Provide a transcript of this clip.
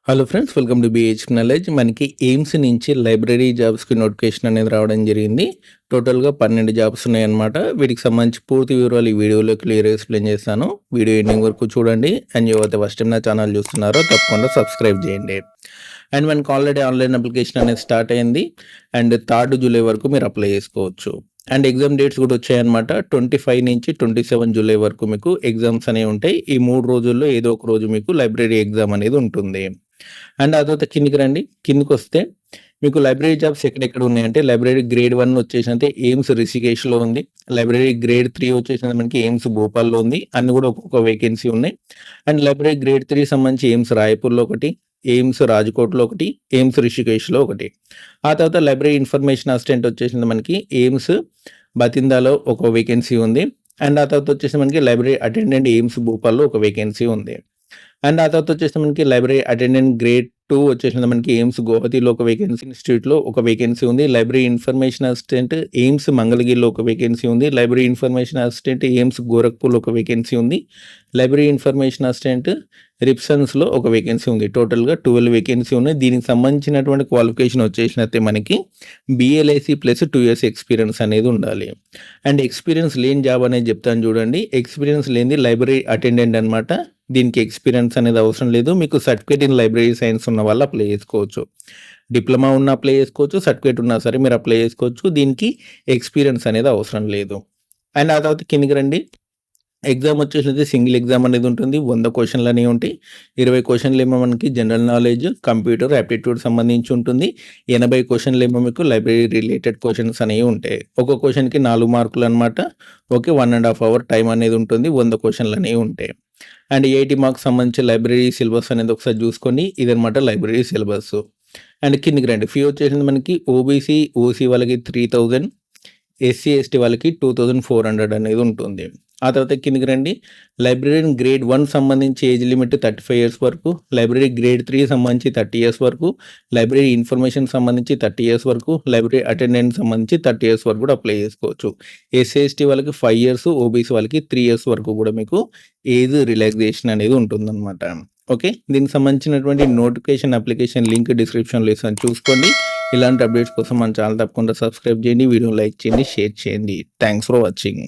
Hello friends, welcome to BH knowledge. మనకి AIIMS నుంచి library జాబ్స్కి నోటిఫికేషన్ అనేది రావడం జరిగింది. టోటల్గా 12 జాబ్స్ ఉన్నాయన్నమాట. వీటికి సంబంధించి పూర్తి వివరాలు ఈ వీడియోలో క్లియర్గా ఎక్స్ప్లెయిన్ చేస్తాను. వీడియో ఎండింగ్ వరకు చూడండి. అండ్ ఎవరైతే ఫస్ట్ టైం నా ఛానల్ చూస్తున్నారో తప్పకుండా సబ్స్క్రైబ్ చేయండి. అండ్ మనకు ఆల్రెడీ ఆన్లైన్ అప్లికేషన్ అనేది స్టార్ట్ అయింది. అండ్ 3 జూలై వరకు మీరు అప్లై చేసుకోవచ్చు. అండ్ ఎగ్జామ్ డేట్స్ కూడా వచ్చాయన్నమాట. 25 నుంచి 27 జూలై వరకు మీకు ఎగ్జామ్స్ అనేవి ఉంటాయి. ఈ 3 రోజుల్లో ఏదో ఒక రోజు మీకు లైబ్రరీ ఎగ్జామ్ అనేది ఉంటుంది. అండ్ ఆ తర్వాత కిందికి రండి. కిందికొస్తే మీకు లైబ్రరీ జాబ్స్ ఎక్కడెక్కడ ఉన్నాయంటే, లైబ్రరీ గ్రేడ్ 1 వచ్చేసినైతే ఎయిమ్స్ రిషికేష్‌లో ఉంది. లైబ్రరీ గ్రేడ్ 3 వచ్చేసినది మనకి ఎయిమ్స్ భోపాల్‌లో ఉంది. అన్ని కూడా ఒక్కొక్క వేకెన్సీ ఉన్నాయి. అండ్ లైబ్రరీ గ్రేడ్ 3 సంబంధించి ఎయిమ్స్ రాయపూర్‌లో ఒకటి, ఎయిమ్స్ రాజ్‌కోట్‌లో ఒకటి, ఎయిమ్స్ రిషికేష్‌లో ఒకటి. ఆ తర్వాత లైబ్రరీ ఇన్ఫర్మేషన్ అసిస్టెంట్ వచ్చేసింది మనకి ఎయిమ్స్ బతిందాలో ఒక వేకెన్సీ ఉంది. అండ్ ఆ తర్వాత వచ్చేసి మనకి లైబ్రరీ అటెండెంట్ ఎయిమ్స్ భోపాల్‌లో ఒక వేకెన్సీ ఉంది. అండ్ ఆ తర్వాత వచ్చేసి మనకి లైబ్రరీ అటెండెంట్ గ్రేడ్ 2 వచ్చేసింది మనకి ఎయిమ్స్ గౌహతిలో ఒక వేకెన్సీ, ఇన్స్టిట్యూట్‌లో ఒక వేకెన్సీ ఉంది. లైబ్రరీ ఇన్ఫర్మేషన్ అసిస్టెంట్ ఎయిమ్స్ మంగళగిరిలో ఒక వేకెన్సీ ఉంది. లైబ్రరీ ఇన్ఫర్మేషన్ అసిస్టెంట్ ఎయిమ్స్ గోరఖ్పూర్‌లో ఒక వేకెన్సీ ఉంది. లైబ్రరీ ఇన్ఫర్మేషన్ అసిస్టెంట్ రిప్సన్స్‌లో ఒక వేకెన్సీ ఉంది. టోటల్‌గా 12 వేకెన్సీ ఉన్నాయి. దీనికి సంబంధించినటువంటి క్వాలిఫికేషన్ వచ్చేసినట్టే మనకి బీఎల్ఐసీ ప్లస్ 2 ఇయర్స్ ఎక్స్పీరియన్స్ అనేది ఉండాలి. అండ్ ఎక్స్పీరియన్స్ లేని జాబ్ అనేది చెప్తాను చూడండి. ఎక్స్పీరియన్స్ లేనిది లైబ్రరీ అటెండెంట్ అనమాట. దీనికి ఎక్స్పీరియన్స్ అనేది అవసరం లేదు. మీకు సర్టిఫికేట్ ఇన్ లైబ్రరీ సైన్స్ ఉన్న వాళ్ళు అప్లై చేసుకోవచ్చు. డిప్లొమా ఉన్న అప్లై చేసుకోవచ్చు. సర్టిఫికేట్ ఉన్నా సరే మీరు అప్లై చేసుకోవచ్చు. దీనికి ఎక్స్పీరియన్స్ అనేది అవసరం లేదు. అండ్ ఆ తర్వాత కిందికి రండి. ఎగ్జామ్ వచ్చేసి సింగిల్ ఎగ్జామ్ అనేది ఉంటుంది. 100 క్వశ్చన్లు అనేవి ఉంటాయి. 20 క్వశ్చన్లు ఏమో మనకి జనరల్ నాలెడ్జ్, కంప్యూటర్, యాప్టిట్యూడ్ సంబంధించి ఉంటుంది. 80 క్వశ్చన్లు ఏమో మీకు లైబ్రరీ రిలేటెడ్ క్వశ్చన్స్ అనేవి ఉంటాయి. ఒక క్వశ్చన్కి 4 మార్కులు అనమాట. ఓకే, 1.5 అవర్ టైం అనేది ఉంటుంది. 100 క్వశ్చన్లు అనేవి ఉంటాయి. అండ్ 80 మార్క్స్ సంబంధించి లైబ్రరీ సిలబస్ అనేది ఒకసారి చూసుకోండి. ఇదనమాట లైబ్రరీ సిలబస్. అండ్ కిందికి రండి. ఫీ వచ్చేసింది మనకి ఓబీసీ, ఓసీ వాళ్ళకి 3000, ఎస్సీ, ఎస్టీ వాళ్ళకి 2400 అనేది ఉంటుంది. ఆ తర్వాత కిందికి రండి. లైబ్రరీన్ గ్రేడ్ 1 సంబంధించి ఏజ్ లిమిట్ 35 ఇయర్స్ వరకు, లైబ్రరీ గ్రేడ్ 3 సంబంధించి 30 ఇయర్స్ వరకు, లైబ్రరీ ఇన్ఫర్మేషన్ సంబంధించి 30 ఇయర్స్ వరకు, లైబ్రరీ అటెండెంట్ సంబంధించి 30 ఇయర్స్ వరకు కూడా అప్లై చేసుకోవచ్చు. ఎస్సీ, ఎస్టీ వాళ్ళకి 5 ఇయర్స్, ఓబీసీ వాళ్ళకి 3 ఇయర్స్ వరకు కూడా మీకు ఏజ్ రిలాక్సేషన్ అనేది ఉంటుందన్నమాట. ఓకే, దీనికి సంబంధించినటువంటి నోటిఫికేషన్ అప్లికేషన్ లింక్ డిస్క్రిప్షన్లో ఇస్తాను, చూసుకోండి. ఇలాంటి అప్డేట్స్ కోసం మన ఛానల్ తప్పకుండా సబ్స్క్రైబ్ చేయండి. వీడియో లైక్ చేయండి, షేర్ చేయండి. Thanks for watching.